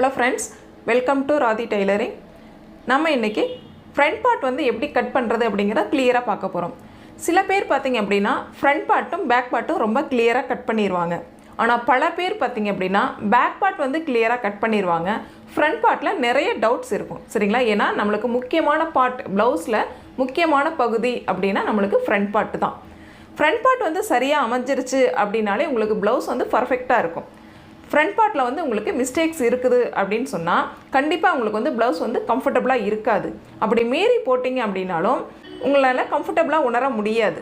Hello friends, welcome to Radhi Tailoring. நம்ம இன்னைக்கு front part வந்து எப்படி கட் பண்றது அப்படிங்கறத கிளியரா பார்க்க போறோம். சில பேர் பாத்தீங்க அப்படினா front partum back partum ரொம்ப கிளியரா கட் பண்ணிடுவாங்க. ஆனா பல பேர் பாத்தீங்க அப்படினா back part வந்து கிளியரா கட் பண்ணிடுவாங்க. front partல நிறைய டவுட்ஸ் இருக்கும். சரிங்களா? ஏனா நமக்கு முக்கியமான பார்ட் blouseல முக்கியமான பகுதி அப்படினா நமக்கு front part தான். front part வந்து சரியா அமைஞ்சிருச்சு அப்படினாலே உங்களுக்கு blouse வந்து பெர்ஃபெக்ட்டா இருக்கும். front partல வந்து உங்களுக்கு மிஸ்டேக்ஸ் இருக்குது அப்படினு சொன்னா கண்டிப்பா உங்களுக்கு வந்து blouse வந்து கம்ஃபர்ட்டபிளா இருக்காது. அப்படி மீறி போடிங்க அப்படினாலும் உங்களால கம்ஃபர்ட்டபிளா உணர முடியாது.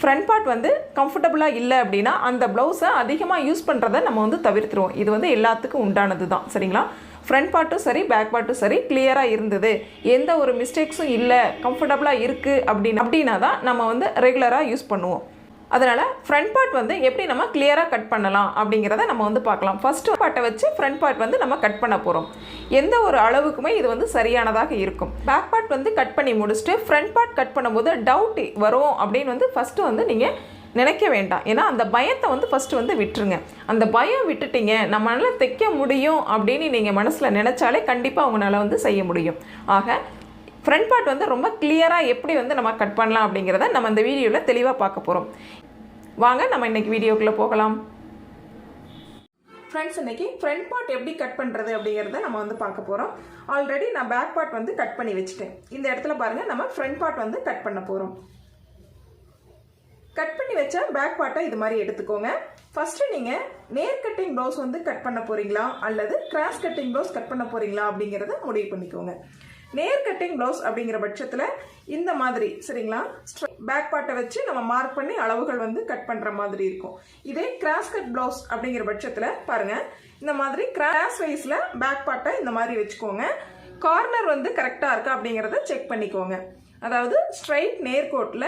front part வந்து கம்ஃபர்ட்டபிளா இல்ல அப்படினா அந்த blouse அதிகமா யூஸ் பண்றதை நம்ம வந்து தவிர்த்துருவோம். இது வந்து எல்லாத்துக்கும் உண்டானது தான். சரிங்களா? front partum சரி back partum சரி கிளியரா இருந்தது. எந்த ஒரு மிஸ்டேக்ஸும் இல்ல, கம்ஃபர்ட்டபிளா இருக்கு அப்படினா தான் நம்ம வந்து ரெகுலரா யூஸ் பண்ணுவோம். அதனால front part வந்து எப்படி நம்ம கிளியரா கட் பண்ணலாம் அப்படிங்கறத நம்ம வந்து பார்க்கலாம். ஃபர்ஸ்ட் பார்ட்ட வச்சு front part வந்து நம்ம கட் பண்ண போறோம். எந்த ஒரு அளவுக்குமே இது வந்து சரியானதாக இருக்கும். back part வந்து கட் பண்ணி முடிச்சிட்டு front part கட் பண்ணும்போது டவுட் வரும் அப்படினு வந்து ஃபர்ஸ்ட் வந்து நீங்க நினைக்க வேண்டாம். ஏனா அந்த பயத்தை வந்து ஃபர்ஸ்ட் வந்து விட்டுருங்க. அந்த பயம் விட்டுட்டீங்க, நம்மால தைக்க முடியும் அப்படினு நீங்க மனசுல நினைச்சாலே கண்டிப்பா உங்களால வந்து செய்ய முடியும். ஆக front part வந்து ரொம்ப கிளியரா எப்படி வந்து நம்ம கட் பண்ணலாம் அப்படிங்கறத நம்ம இந்த வீடியோல தெளிவா பார்க்க போறோம். வாங்க நம்ம இன்னைக்கு வீடியோக்குள்ள போகலாம். फ्रेंड्स இன்னைக்கு front part எப்படி கட் பண்றது அப்படிங்கறத நம்ம வந்து பார்க்க போறோம். ஆல்ரெடி நான் back part வந்து கட் பண்ணி வச்சிட்டேன். இந்த இடத்துல பாருங்க நம்ம front part வந்து கட் பண்ண போறோம். கட் பண்ணி வச்ச back part இது மாதிரி எடுத்துக்கோங்க. ஃபர்ஸ்ட் நீங்க நேர் கட்டிங் blouse வந்து கட் பண்ண போறீங்களா அல்லது கிராஸ் கட்டிங் blouse கட் பண்ண போறீங்களா அப்படிங்கறத முடிவு பண்ணிக்கோங்க. நேர் கட்டிங் blouse அப்படிங்கிற பட்சத்துல இந்த மாதிரி சரிங்களா பேக் பார்ட்டை வச்சு நம்ம மார்க் பண்ணி அளவுகள் வந்து கட் பண்ற மாதிரி இருக்கும். இதே கிராஸ் கட் blouse அப்படிங்கிற பட்சத்துல பாருங்க இந்த மாதிரி கிராஸ் வைஸ்ல பேக் பார்ட்டை இந்த மாதிரி வச்சுக்கோங்க. கார்னர் வந்து கரெக்டா இருக்கா அப்படிங்கறத செக் பண்ணிக்கோங்க. அதாவது ஸ்ட்ரைட் நேர்கோட்ல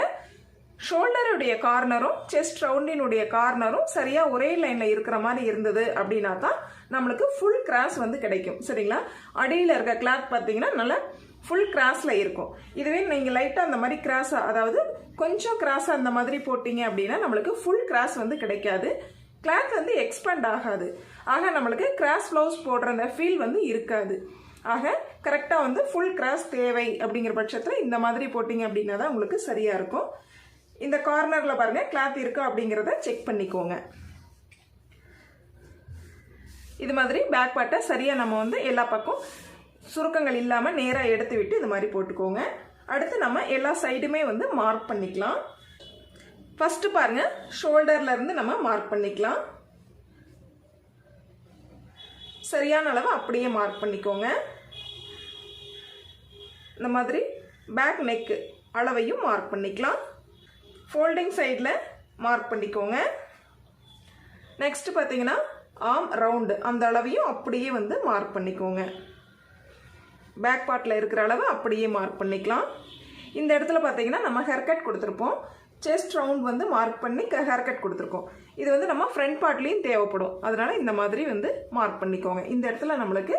ஷோல்டருடைய கார்னரும் செஸ்ட் ரவுண்டினுடைய கார்னரும் சரியா ஒரே லைன்ல இருக்கிற மாதிரி இருந்தது அப்படின்னா தான் நம்மளுக்கு ஃபுல் கிராஸ் வந்து கிடைக்கும். சரிங்களா? அடியில இருக்க கிளாத் பாத்தீங்கன்னா நல்லா ஃபுல் கிராஸ்ல இருக்கும். இதுவே நீங்க லைட்டா அந்த மாதிரி கிராஸா அதாவது கொஞ்சம் கிராஸா அந்த மாதிரி போட்டீங்க அப்படின்னா நம்மளுக்கு ஃபுல் கிராஸ் வந்து கிடைக்காது. கிளாத் வந்து எக்ஸ்பேண்ட் ஆகாது. ஆக நம்மளுக்கு கிராஸ் பிளவுஸ் போடுற அந்த ஃபீல் வந்து இருக்காது. ஆக கரெக்டா வந்து ஃபுல் கிராஸ் தேவை அப்படிங்கிற பட்சத்துல இந்த மாதிரி போட்டீங்க அப்படின்னா தான் உங்களுக்கு சரியா இருக்கும். இந்த கார்னர்ல பாருங்க கிளாத் இருக்கா அப்படிங்கறத செக் பண்ணிக்கோங்க. இது மாதிரி பேக் பார்ட்டை சரியா நம்ம வந்து எல்லா பக்கம் சுருக்கங்கள் இல்லாம நேரா எடுத்து விட்டு இது மாதிரி போட்டுக்கோங்க. அடுத்து நம்ம எல்லா சைடுமே வந்து மார்க் பண்ணிக்கலாம். ஃபர்ஸ்ட் பாருங்க ஷோல்டர்ல இருந்து நம்ம மார்க் பண்ணிக்கலாம். சரியான அளவு அப்படியே மார்க் பண்ணிக்கோங்க. இந்த மாதிரி பேக் நெக் அளவையும் மார்க் பண்ணிக்கலாம். ஃபோல்டிங் சைடில் மார்க் பண்ணிக்கோங்க. நெக்ஸ்ட் பார்த்தீங்கன்னா ஆர்ம் ரவுண்டு அந்த அளவையும் அப்படியே வந்து மார்க் பண்ணிக்கோங்க. பேக் பார்ட்டில் இருக்கிற அளவு அப்படியே மார்க் பண்ணிக்கலாம். இந்த இடத்துல பார்த்தீங்கன்னா நம்ம ஹேர் கட் கொடுத்துருப்போம். செஸ்ட் ரவுண்ட் வந்து மார்க் பண்ணி ஹேர் கட் கொடுத்துருக்கோம். இது வந்து நம்ம ஃப்ரண்ட் பார்ட்லேயும் தேவைப்படும். அதனால இந்த மாதிரி வந்து மார்க் பண்ணிக்கோங்க. இந்த இடத்துல நம்மளுக்கு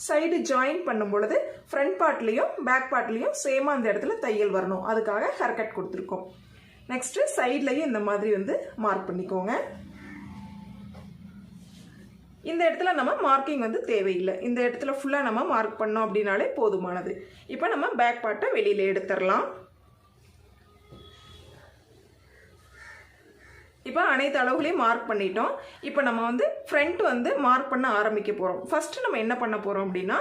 சைடு ஜாயின் பண்ணும் பொழுது ஃப்ரண்ட் பார்ட்லேயும் பேக் பார்ட்லேயும் சேமாக அந்த இடத்துல தையல் வரணும். அதுக்காக ஹேர் கட் கொடுத்துருக்கோம். நெக்ஸ்ட் சைட்லயும் இந்த மாதிரி வந்து மார்க் பண்ணிக்கோங்க. இந்த இடத்துல நம்ம மார்க்கிங் வந்து தேவையில்லை. இந்த இடத்துல ஃபுல்லா நம்ம மார்க் பண்ணோம் அப்படின்னாலே போதுமானது. இப்போ நம்ம பேக் பார்ட்டை வெளியில எடுத்துடலாம். இப்போ அனைத்து அளவுகளையும் மார்க் பண்ணிட்டோம். இப்போ நம்ம வந்து ஃப்ரண்ட் வந்து மார்க் பண்ண ஆரம்பிக்க போறோம். ஃபர்ஸ்ட் நம்ம என்ன பண்ண போறோம் அப்படின்னா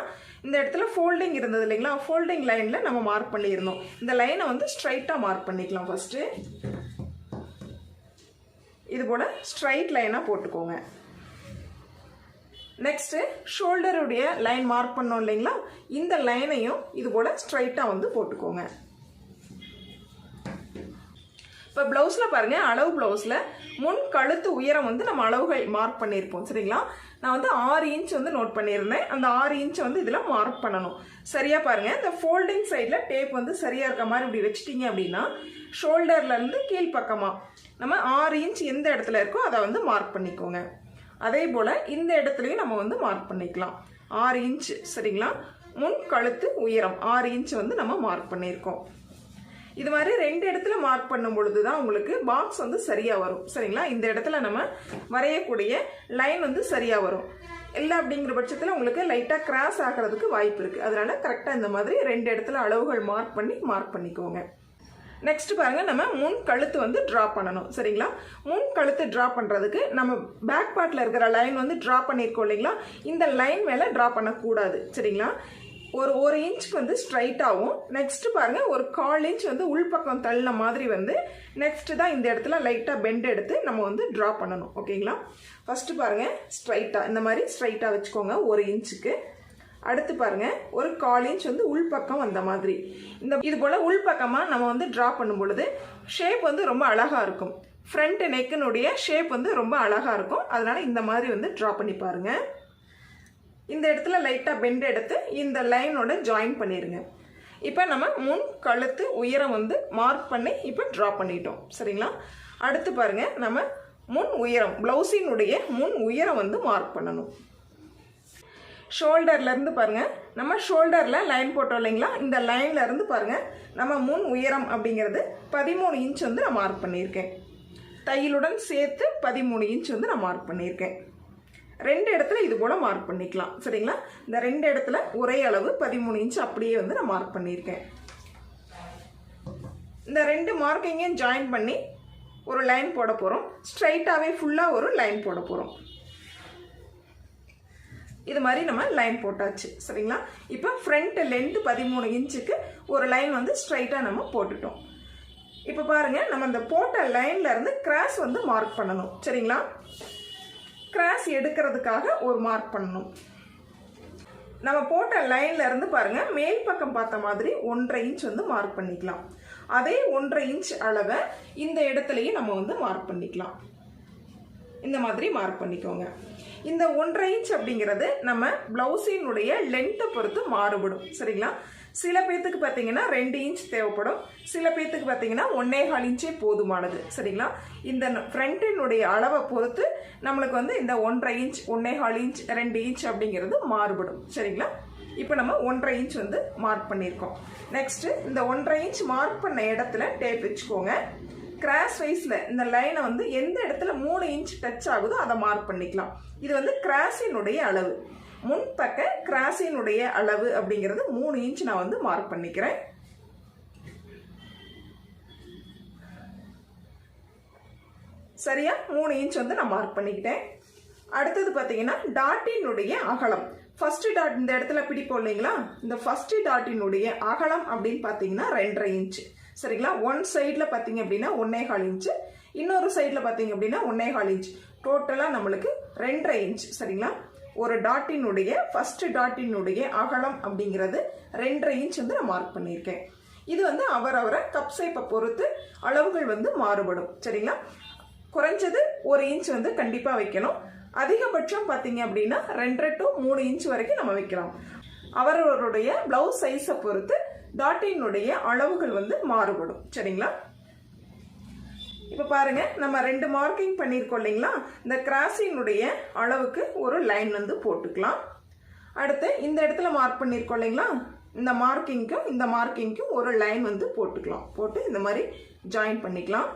இந்த இடத்துல ஃபோல்டிங் இருந்தது இல்லைங்களா, ஃபோல்டிங் லைன்ல நம்ம மார்க் பண்ணியிருந்தோம். இந்த லைனை வந்து ஸ்ட்ரைட்டா மார்க் பண்ணிக்கலாம். ஃபர்ஸ்ட் இது போல ஸ்ட்ரைட் லைனா போட்டுக்கோங்க. நெக்ஸ்ட் ஷோல்டருடைய லைன் மார்க் பண்ணோம் இல்லைங்களா, இந்த லைனையும் இது போல ஸ்ட்ரைட்டா வந்து போட்டுக்கோங்க. இப்போ பிளவுஸ்ல பாருங்க அளவு பிளவுஸ்ல முன் கழுத்து உயரம் வந்து நம்ம அளவுகள் மார்க் பண்ணியிருப்போம். சரிங்களா? நான் வந்து 6 இன்ச் வந்து நோட் பண்ணியிருந்தேன். அந்த 6 இன்ச் வந்து இதுல மார்க் பண்ணணும். சரியா பாருங்க இந்த ஃபோல்டிங் சைட்ல டேப் வந்து சரியா இருக்க மாதிரி இப்படி வச்சிட்டீங்க அப்படின்னா ஷோல்டர்ல இருந்து கீழ்பக்கமா நம்ம 6 இன்ச் எந்த இடத்துல இருக்கோ அதை வந்து மார்க் பண்ணிக்கோங்க. அதே போல இந்த இடத்துலயும் நம்ம வந்து மார்க் பண்ணிக்கலாம். 6 இன்ச் சரிங்களா? முன் கழுத்து உயரம் 6 இன்ச் வந்து நம்ம மார்க் பண்ணியிருக்கோம். இது மாதிரி ரெண்டு இடத்துல மார்க் பண்ணும் பொழுது தான் உங்களுக்கு பாக்ஸ் வந்து சரியா வரும். சரிங்களா? இந்த இடத்துல நம்ம வரையக்கூடிய லைன் வந்து சரியா வரும். இல்லை அப்படிங்கிற பட்சத்தில் உங்களுக்கு லைட்டாக கிராஸ் ஆகிறதுக்கு வாய்ப்பு இருக்குது. அதனால் கரெக்டாக இந்த மாதிரி 2 இடத்துல அளவுகள் மார்க் பண்ணிக்கோங்க. நெக்ஸ்ட் பாருங்க, நம்ம முன் கழுத்து வந்து ட்ரா பண்ணணும். சரிங்களா? முன் கழுத்து ட்ரா பண்ணுறதுக்கு நம்ம பேக் பார்ட்டில் இருக்கிற லைன் வந்து ட்ரா பண்ணியிருக்கோம் இல்லைங்களா, இந்த லைன் மேலே ட்ரா பண்ணக்கூடாது. சரிங்களா? ஒரு இன்ச்சுக்கு வந்து ஸ்ட்ரைட்டாகவும், நெக்ஸ்ட் பாருங்க ஒரு 1/4 இன்ச் வந்து உள்பக்கம் தள்ளின மாதிரி வந்து நெக்ஸ்ட் தான் இந்த இடத்துல லைட்டாக பெண்ட் எடுத்து நம்ம வந்து ட்ரா பண்ணணும். ஓகேங்களா? ஃபர்ஸ்ட் பாருங்க ஸ்ட்ரைட்டாக இந்த மாதிரி ஸ்ட்ரைட்டாக வச்சுக்கோங்க 1 இன்ச்சுக்கு. அடுத்து பாருங்க ஒரு 1/4 இன்ச் வந்து உள்பக்கம் வந்த மாதிரி இது போல உள்பக்கமாக நம்ம வந்து ட்ரா பண்ணும் பொழுது ஷேப் வந்து ரொம்ப அழகா இருக்கும். ஃப்ரண்ட் நெக்கினுடைய ஷேப் வந்து ரொம்ப அழகா இருக்கும். அதனால இந்த மாதிரி வந்து ட்ரா பண்ணி பாருங்க. இந்த இடத்துல லைட்டாக பெண்ட் எடுத்து இந்த லைனோட ஜாயின் பண்ணிடுங்க. இப்போ நம்ம முன் கழுத்து உயரம் வந்து மார்க் பண்ணி இப்போ ட்ரா பண்ணிட்டோம். சரிங்களா? அடுத்து பாருங்க நம்ம முன் உயரம், பிளவுஸினுடைய முன் உயரம் வந்து மார்க் பண்ணணும். ஷோல்டர்லேருந்து பாருங்க, நம்ம ஷோல்டரில் லைன் போட்டோம் இல்லைங்களா, இந்த லைன்லேருந்து பாருங்க நம்ம முன் உயரம் அப்படிங்கிறது 13 இன்ச் வந்து நான் மார்க் பண்ணியிருக்கேன். தையலுடன் சேர்த்து 13 இன்ச் வந்து நான் மார்க் பண்ணியிருக்கேன். 2 இடத்துல இது போல் மார்க் பண்ணிக்கலாம். சரிங்களா? இந்த 2 இடத்துல ஒரே அளவு 13 இன்ச் அப்படியே வந்து நான் மார்க் பண்ணியிருக்கேன். இந்த 2 மார்க்கிங்கையும் ஜாயின் பண்ணி ஒரு லைன் போட போகிறோம். ஸ்ட்ரைட்டாகவே ஃபுல்லாக ஒரு லைன் போட போகிறோம். இது மாதிரி நம்ம லைன் போட்டாச்சு. சரிங்களா? இப்போ ஃப்ரண்ட் லென்த் 13 இன்ச்சுக்கு ஒரு லைன் வந்து ஸ்ட்ரைட்டாக நம்ம போட்டுட்டோம். இப்போ பாருங்க, நம்ம இந்த போட்ட லைன்ல இருந்து கிராஸ் வந்து மார்க் பண்ணணும். சரிங்களா? கிராஸ் எடுக்கிறதுக்காக ஒரு மார்க் பண்ணணும். நம்ம போட்ட லைன்ல இருந்து பாருங்க மேல் பக்கம் பார்த்த மாதிரி 1.5 இன்ச் வந்து மார்க் பண்ணிக்கலாம். அதே 1.5 இன்ச் அளவை இந்த இடத்துலையும் நம்ம வந்து மார்க் பண்ணிக்கலாம். இந்த மாதிரி மார்க் பண்ணிக்கோங்க. இந்த 1.5 இன்ச் அப்படிங்கிறது நம்ம பிளவுஸினுடைய லென்த்தை பொறுத்து மாறுபடும். சரிங்களா? சில பேத்துக்கு பார்த்தீங்கன்னா 2 இன்ச் தேவைப்படும், சில பேத்துக்கு பார்த்தீங்கன்னா 1.25 இன்ச்சே போதுமானது. சரிங்களா? இந்த ஃப்ரண்டினுடைய அளவை பொறுத்து நம்மளுக்கு வந்து இந்த 1.5 இன்ச், 1.25 இன்ச், 2 இன்ச் அப்படிங்கிறது மாறுபடும். சரிங்களா? இப்போ நம்ம 1.5 இன்ச் வந்து மார்க் பண்ணியிருக்கோம். நெக்ஸ்ட் இந்த 1.5 இன்ச் மார்க் பண்ண இடத்துல டேப் வச்சுக்கோங்க. கிராஸ் வைஸ்ல இந்த லைனை வந்து எந்த இடத்துல 3 இன்ச் டச் ஆகுதோ அதை மார்க் பண்ணிக்கலாம். இது வந்து கிராஸினுடைய அளவு, முன்பக்க கிராஸினுடைய அளவு அப்படிங்கிறது 3 இன்ச் நான் வந்து மார்க் பண்ணிக்கிறேன். சரியா? 3 இன்ச் வந்து நான் மார்க் பண்ணிக்கிட்டேன். அடுத்தது பார்த்தீங்கன்னா டாட்டினுடைய அகலம். ஃபர்ஸ்ட் டாட் இந்த இடத்துல பிடிப்போம் இல்லைங்களா, இந்த ஃபர்ஸ்ட் டாட்டினுடைய அகலம் அப்படின்னு பார்த்தீங்கன்னா 2.5 இன்ச். சரிங்களா? ஒன் சைடில் பார்த்தீங்க அப்படின்னா 1.25 இன்ச்சு, இன்னொரு சைடில் பார்த்தீங்க அப்படின்னா 1.25 இன்ச், டோட்டலாக நம்மளுக்கு 2.5 இன்ச். சரிங்களா? ஒரு டாட்டினுடைய ஃபர்ஸ்ட் டாட்டினுடைய அகலம் அப்படிங்கிறது 2.5 இன்ச் வந்து நான் மார்க் பண்ணியிருக்கேன். இது வந்து அவரவரை கப் ஷேப்பை பொறுத்து அளவுகள் வந்து மாறுபடும். சரிங்களா? குறைஞ்சது 1 இன்ச் வந்து கண்டிப்பாக வைக்கணும். அதிகபட்சம் பார்த்தீங்க அப்படின்னா 2 to 3 இன்ச் வரைக்கும் நம்ம வைக்கலாம். அவரவருடைய பிளவுஸ் சைஸை பொறுத்து டாட்டினுடைய அளவுகள் வந்து மாறுபடும். சரிங்களா? இப்போ பாருங்க, நம்ம 2 மார்க்கிங் பண்ணியிருக்கோம் இல்லைங்களா, இந்த கிராஸினுடைய அளவுக்கு ஒரு லைன் வந்து போட்டுக்கலாம். அடுத்து இந்த இடத்துல மார்க் பண்ணியிருக்கோம் இல்லைங்களா, இந்த மார்க்கிங்க்கும் இந்த மார்க்கிங்க்கும் ஒரு லைன் வந்து போட்டுக்கலாம். போட்டு இந்த மாதிரி ஜாயின் பண்ணிக்கலாம்.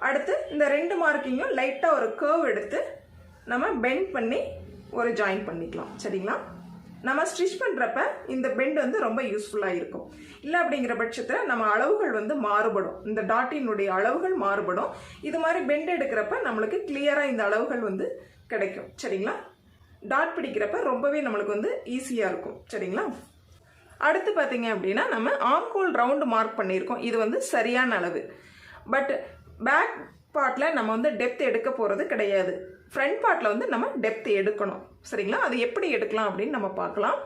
அடுத்து இந்த 2 மார்க்கிங்கும் லைட்டாக ஒரு கர்வ் எடுத்து நம்ம பெண்ட் பண்ணி ஒரு ஜாயின் பண்ணிக்கலாம். சரிங்களா? நம்ம ஸ்டிச் பண்ணுறப்ப இந்த பெண்ட் வந்து ரொம்ப யூஸ்ஃபுல்லாக இருக்கும். இல்லை அப்படிங்கிற பட்சத்தில் நம்ம அளவுகள் வந்து மாறுபடும், இந்த டாட்டினுடைய அளவுகள் மாறுபடும். இது மாதிரி பெண்ட் எடுக்கிறப்ப நம்மளுக்கு கிளியராக இந்த அளவுகள் வந்து கிடைக்கும். சரிங்களா? டாட் பிடிக்கிறப்ப ரொம்பவே நம்மளுக்கு வந்து ஈஸியாக இருக்கும். சரிங்களா? அடுத்து பார்த்தீங்க அப்படின்னா நம்ம ஆம்கோல் ரவுண்டு மார்க் பண்ணியிருக்கோம். இது வந்து சரியான அளவு. பட் பேக் பார்ட்டில் நம்ம வந்து டெப்த் எடுக்க போகிறது கிடையாது. ஃப்ரண்ட் பார்ட்டில் வந்து நம்ம டெப்த் எடுக்கணும். சரிங்களா? அது எப்படி எடுக்கலாம் அப்படின்னு நம்ம பார்க்கலாம்.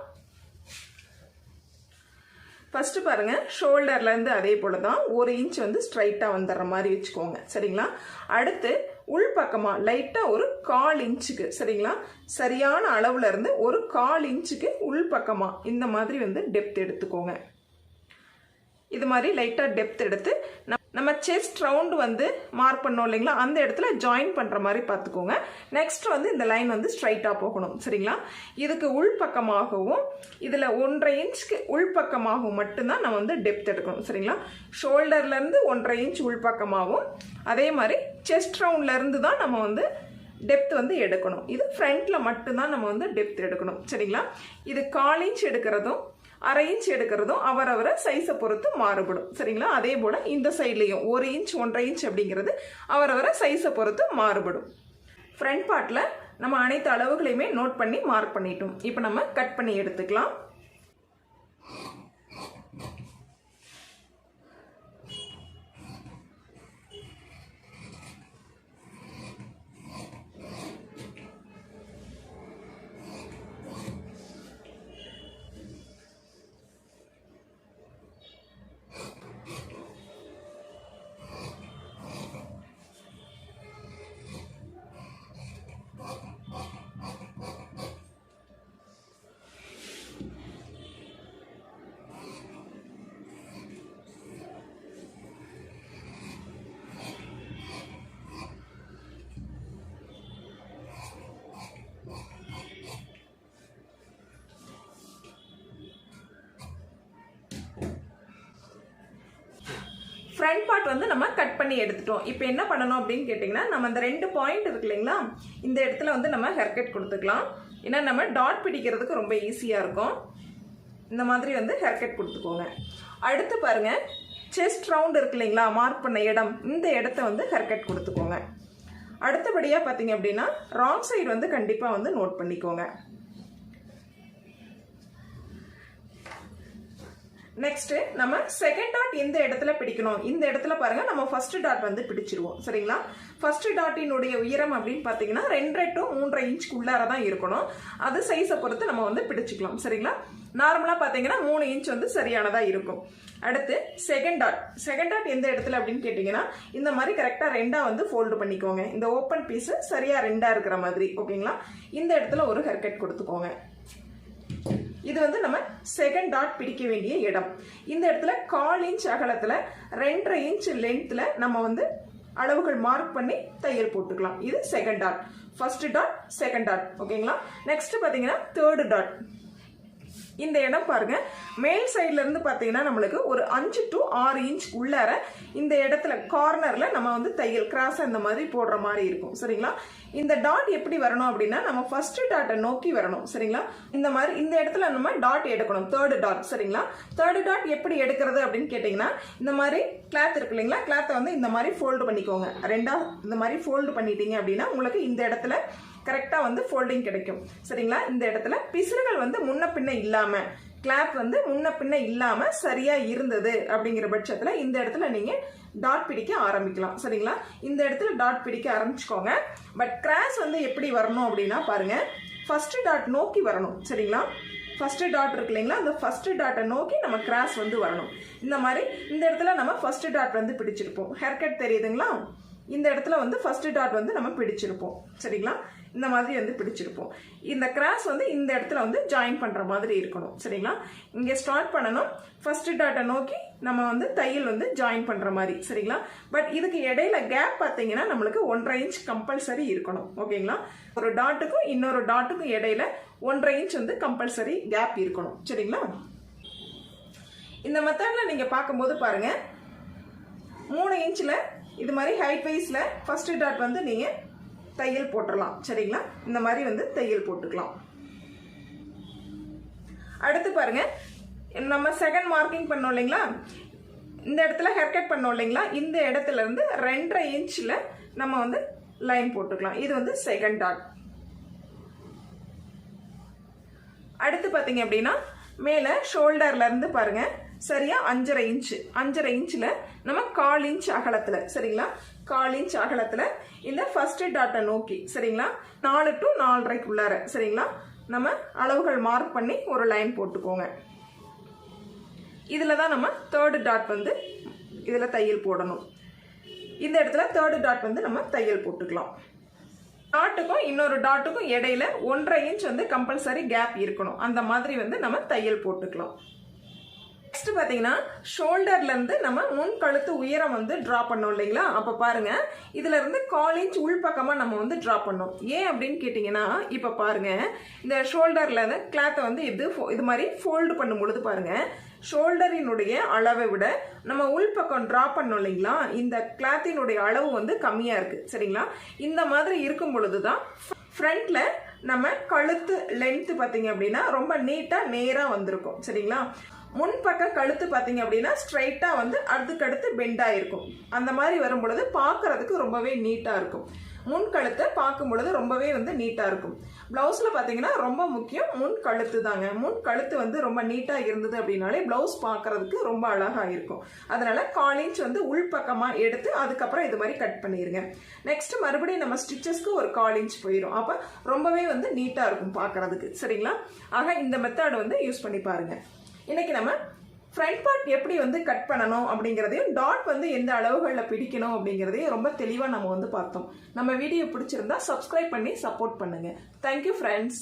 ஃபர்ஸ்ட் பாருங்க, ஷோல்டர்லேருந்து அதே போல தான் 1 இன்ச் வந்து ஸ்ட்ரைட்டாக வந்துடுற மாதிரி வச்சுக்கோங்க. சரிங்களா? அடுத்து உள்பக்கமாக லைட்டாக ஒரு 1/4 இன்ச்சுக்கு, சரிங்களா, சரியான அளவுல இருந்து ஒரு 1/4 இன்ச்சுக்கு உள்பக்கமாக இந்த மாதிரி வந்து டெப்த் எடுத்துக்கோங்க. இது மாதிரி லைட்டாக டெப்த் எடுத்து நம்ம செஸ்ட் ரவுண்டு வந்து மார்க் பண்ணோம் இல்லைங்களா, அந்த இடத்துல ஜாயின் பண்ணுற மாதிரி பார்த்துக்கோங்க. நெக்ஸ்ட் வந்து இந்த லைன் வந்து ஸ்ட்ரைட்டாக போகணும். சரிங்களா? இதுக்கு உள்பக்கமாகவும் இதில் 1.5 இன்ச்சுக்கு உள்பக்கமாகவும் மட்டும்தான் நம்ம வந்து டெப்த் எடுக்கணும். சரிங்களா? ஷோல்டர்லேருந்து 1.5 இன்ச் உள்பக்கமாகவும், அதே மாதிரி செஸ்ட் ரவுண்ட்லேருந்து தான் நம்ம வந்து டெப்த் வந்து எடுக்கணும். இது ஃப்ரண்ட்டில் மட்டும்தான் நம்ம வந்து டெப்த் எடுக்கணும். சரிங்களா? இது 1/4 இன்ச் எடுக்கிறதும் 1/2 இன்ச் எடுக்கிறதும் அவரவரை சைஸை பொறுத்து மாறுபடும். சரிங்களா? அதே போல் இந்த சைட்லேயும் 1 இன்ச் 1/2 இன்ச் அப்படிங்கிறது அவரவரை சைஸை பொறுத்து மாறுபடும். ஃப்ரண்ட் பார்ட்டில் நம்ம அனைத்து அளவுகளையுமே நோட் பண்ணி மார்க் பண்ணிட்டோம். இப்போ நம்ம கட் பண்ணி எடுத்துக்கலாம். ஃப்ரண்ட் பார்ட் வந்து நம்ம கட் பண்ணி எடுத்துட்டோம். இப்போ என்ன பண்ணணும் அப்படின்னு கேட்டிங்கன்னா, நம்ம அந்த 2 பாயிண்ட் இருக்கு இல்லைங்களா, இந்த இடத்துல வந்து நம்ம ஹேர் கட் கொடுத்துக்கலாம். ஏன்னா நம்ம டாட் பிடிக்கிறதுக்கு ரொம்ப ஈஸியாக இருக்கும். இந்த மாதிரி வந்து ஹேர் கட் கொடுத்துக்கோங்க. அடுத்து பாருங்க, செஸ்ட் ரவுண்ட் இருக்கு இல்லைங்களா, மார்க் பண்ண இடம், இந்த இடத்த வந்து ஹேர் கட் கொடுத்துக்கோங்க. அடுத்தபடியாக பார்த்தீங்க அப்படின்னா ராங் சைடு வந்து கண்டிப்பாக வந்து நோட் பண்ணிக்கோங்க. நெக்ஸ்ட் நம்ம செகண்ட் டாட் எந்த இடத்துல பிடிக்கணும், இந்த இடத்துல பாருங்க நம்ம ஃபர்ஸ்ட் டாட் வந்து பிடிச்சிருவோம். சரிங்களா? ஃபர்ஸ்ட் டாட்டினுடைய உயரம் அப்படின்னு பார்த்தீங்கன்னா 2.5 to 3.5 இன்ச்சுக்கு உள்ளார தான் இருக்கணும். அது சைஸை பொறுத்து நம்ம வந்து பிடிச்சிக்கலாம். சரிங்களா? நார்மலாக பார்த்தீங்கன்னா 3 இன்ச் வந்து சரியானதாக இருக்கும். அடுத்து செகண்ட் டாட் எந்த இடத்துல அப்படின்னு கேட்டிங்கன்னா, இந்த மாதிரி கரெக்டாக 2ஆக வந்து ஃபோல்டு பண்ணிக்கோங்க. இந்த ஓப்பன் பீஸு சரியாக 2ஆக இருக்கிற மாதிரி. ஓகேங்களா? இந்த இடத்துல ஒரு ஹேர் கட் கொடுத்துக்கோங்க. இது வந்து நம்ம செகண்ட் டாட் பிடிக்க வேண்டிய இடம். இந்த இடத்துல 1/4 இன்ச் அகலத்தில் 2.5 இன்ச் லென்த்தில் நம்ம வந்து அளவுகள் மார்க் பண்ணி தையல் போட்டுக்கலாம். இது second dot. First dot, second dot. ஓகேங்களா? நெக்ஸ்ட் பார்த்தீங்கன்னா தேர்ட் டாட். இந்த இடம் பாருங்க, மேல் சைட்ல இருந்து பார்த்தீங்கன்னா நம்மளுக்கு ஒரு 5 to 6 இன்ச் உள்ளார இந்த இடத்துல கார்னர்ல நம்ம வந்து தையல் கிராஸ் இந்த மாதிரி போடுற மாதிரி இருக்கும். சரிங்களா? இந்த டாட் எப்படி வரணும் அப்படின்னா, நம்ம ஃபர்ஸ்ட் டாட்டை நோக்கி வரணும். சரிங்களா? இந்த மாதிரி இந்த இடத்துல நம்ம டாட் எடுக்கணும். Third dot. சரிங்களா? தேர்ட் டாட் எப்படி எடுக்கிறது அப்படின்னு கேட்டிங்கன்னா, இந்த மாதிரி கிளாத் இருக்கு இல்லைங்களா, கிளாத்தை வந்து இந்த மாதிரி ஃபோல்டு பண்ணிக்கோங்க. 2ஆ இந்த மாதிரி ஃபோல்டு பண்ணிட்டீங்க அப்படின்னா உங்களுக்கு இந்த இடத்துல கரெக்டாக வந்து ஃபோல்டிங் கிடைக்கும். சரிங்களா? இந்த இடத்துல பிசுறுகள் வந்து முன்ன பின்ன இல்லாமல், கிளாத் வந்து முன்ன பின்ன இல்லாமல் சரியாக இருந்தது அப்படிங்கிற பட்சத்தில் இந்த இடத்துல நீங்கள் டாட் பிடிக்க ஆரம்பிக்கலாம். சரிங்களா? இந்த இடத்துல டாட் பிடிக்க ஆரம்பிச்சுக்கோங்க. பட் கிராஸ் வந்து எப்படி வரணும் அப்படின்னா பாருங்க, ஃபர்ஸ்ட் டாட் நோக்கி வரணும். சரிங்களா? ஃபர்ஸ்ட் டாட் இருக்கு இல்லைங்களா, அந்த ஃபர்ஸ்ட் டாட்டை நோக்கி நம்ம கிராஸ் வந்து வரணும். இந்த மாதிரி இந்த இடத்துல நம்ம ஃபர்ஸ்ட் டாட் வந்து பிடிச்சிருப்போம். ஹேர் கட் தெரியுதுங்களா? இந்த இடத்துல வந்து ஃபர்ஸ்ட் டாட் வந்து நம்ம பிடிச்சிருப்போம். சரிங்களா? இந்த மாதிரி வந்து பிடிச்சிருப்போம். இந்த கிராஸ் வந்து இந்த இடத்துல வந்து ஜாயின் பண்ற மாதிரி இருக்கணும். சரிங்களா? இங்கே ஸ்டார்ட் பண்ணணும். ஃபர்ஸ்ட் டாட்டை நோக்கி நம்ம வந்து தையல் வந்து ஜாயின் பண்ற மாதிரி. சரிங்களா? பட் இதுக்கு இடையில கேப் பார்த்தீங்கன்னா நம்மளுக்கு 1.5 இன்ச் கம்பல்சரி இருக்கணும். ஓகேங்களா? ஒரு டாட்டுக்கும் இன்னொரு டாட்டுக்கும் இடையில 1.5 இன்ச் வந்து கம்பல்சரி கேப் இருக்கணும். சரிங்களா? இந்த மெத்தட்ல நீங்க பார்க்கும்போது பாருங்க, 3 இன்ச்ல இது மாதிரி ஹைட் வைஸ்ல ஃபர்ஸ்ட் டாட் வந்து நீங்க தையல் போட்டுடலாம். சரிங்களா? இந்த மாதிரி வந்து தையல் போட்டுக்கலாம். அடுத்து பாருங்க, நம்ம செகண்ட் மார்க்கிங் பண்ணோம் இல்லைங்களா, இந்த இடத்துல ஹேர் கட் பண்ணோம் இல்லைங்களா, இந்த இடத்துல இருந்து 2.5 இன்ச்ல நம்ம வந்து லைன் போட்டுக்கலாம். இது வந்து செகண்ட் டாட். அடுத்து பார்த்தீங்க அப்படின்னா மேலே ஷோல்டர்ல இருந்து பாருங்க சரியா 5.5 இன்ச்சில் நம்ம 1/4 இன்ச் அகலத்தில். சரிங்களா? 1/4 இன்ச் அகலத்தில் இந்த ஃபர்ஸ்ட் டாட்டை நோக்கி. சரிங்களா? 4 to 4.5 உள்ளார. சரிங்களா? நம்ம அளவுகள் மார்க் பண்ணி ஒரு லைன் போட்டுக்கோங்க. இதில் தான் நம்ம தேர்ட் டாட் வந்து இதில் தையல் போடணும். இந்த இடத்துல தேர்ட் டாட் வந்து நம்ம தையல் போட்டுக்கலாம். டாட்டுக்கும் இன்னொரு டாட்டுக்கும் இடையில 1.5 இன்ச் வந்து கம்பல்சரி கேப் இருக்கணும். அந்த மாதிரி வந்து நம்ம தையல் போட்டுக்கலாம். நெக்ஸ்ட் பார்த்தீங்கன்னா ஷோல்டர்லேருந்து நம்ம முன் கழுத்து உயரம் வந்து ட்ரா பண்ணோம் இல்லைங்களா? அப்போ பாருங்கள், இதில் இருந்து 1/4 இன்ச் உள்பக்கமாக நம்ம வந்து ட்ரா பண்ணோம். ஏன் அப்படின்னு கேட்டிங்கன்னா, இப்போ பாருங்கள், இந்த ஷோல்டரில் கிளாத்தை வந்து இது மாதிரி ஃபோல்டு பண்ணும் பொழுது பாருங்கள், ஷோல்டரினுடைய அளவை விட நம்ம உள்பக்கம் ட்ரா பண்ணோம் இல்லைங்களா, இந்த கிளாத்தினுடைய அளவு வந்து கம்மியாக இருக்குது. சரிங்களா? இந்த மாதிரி இருக்கும் பொழுது தான் ஃப்ரண்ட்டில் நம்ம கழுத்து லென்த்து பார்த்தீங்க அப்படின்னா ரொம்ப நீட்டாக நேராக வந்திருக்கும். சரிங்களா? முன்பக்கம் கழுத்து பார்த்தீங்க அப்படின்னா ஸ்ட்ரைட்டாக வந்து அடுத்துக்கடுத்து பெண்டாக இருக்கும். அந்த மாதிரி வரும் பொழுது பார்க்குறதுக்கு ரொம்பவே நீட்டாக இருக்கும். முன் கழுத்தை பார்க்கும் பொழுது ரொம்பவே வந்து நீட்டாக இருக்கும். ப்ளவுஸில் பார்த்தீங்கன்னா ரொம்ப முக்கியம் முன் கழுத்து தாங்க. முன் கழுத்து வந்து ரொம்ப நீட்டாக இருந்தது அப்படின்னாலே ப்ளவுஸ் பார்க்குறதுக்கு ரொம்ப அழகாக இருக்கும். அதனால் 1/4 இன்ச் வந்து உள்பக்கமாக எடுத்து அதுக்கப்புறம் இது மாதிரி கட் பண்ணிடுங்க. நெக்ஸ்ட் மறுபடியும் நம்ம ஸ்டிச்சஸ்க்கு ஒரு 1/4 இன்ச் போயிடும். அப்போ ரொம்பவே வந்து நீட்டாக இருக்கும் பார்க்குறதுக்கு. சரிங்களா? ஆக இந்த மெத்தட் வந்து யூஸ் பண்ணி பாருங்கள். இன்னைக்கு நம்ம ஃப்ரண்ட் பார்ட் எப்படி வந்து கட் பண்ணணும் அப்படிங்கிறதையும் டாட் வந்து எந்த அளவுகளில் பிடிக்கணும் அப்படிங்கிறதையும் ரொம்ப தெளிவாக நம்ம வந்து பார்த்தோம். நம்ம வீடியோ பிடிச்சிருந்தா சப்ஸ்கிரைப் பண்ணி சப்போர்ட் பண்ணுங்கள். Thank you friends.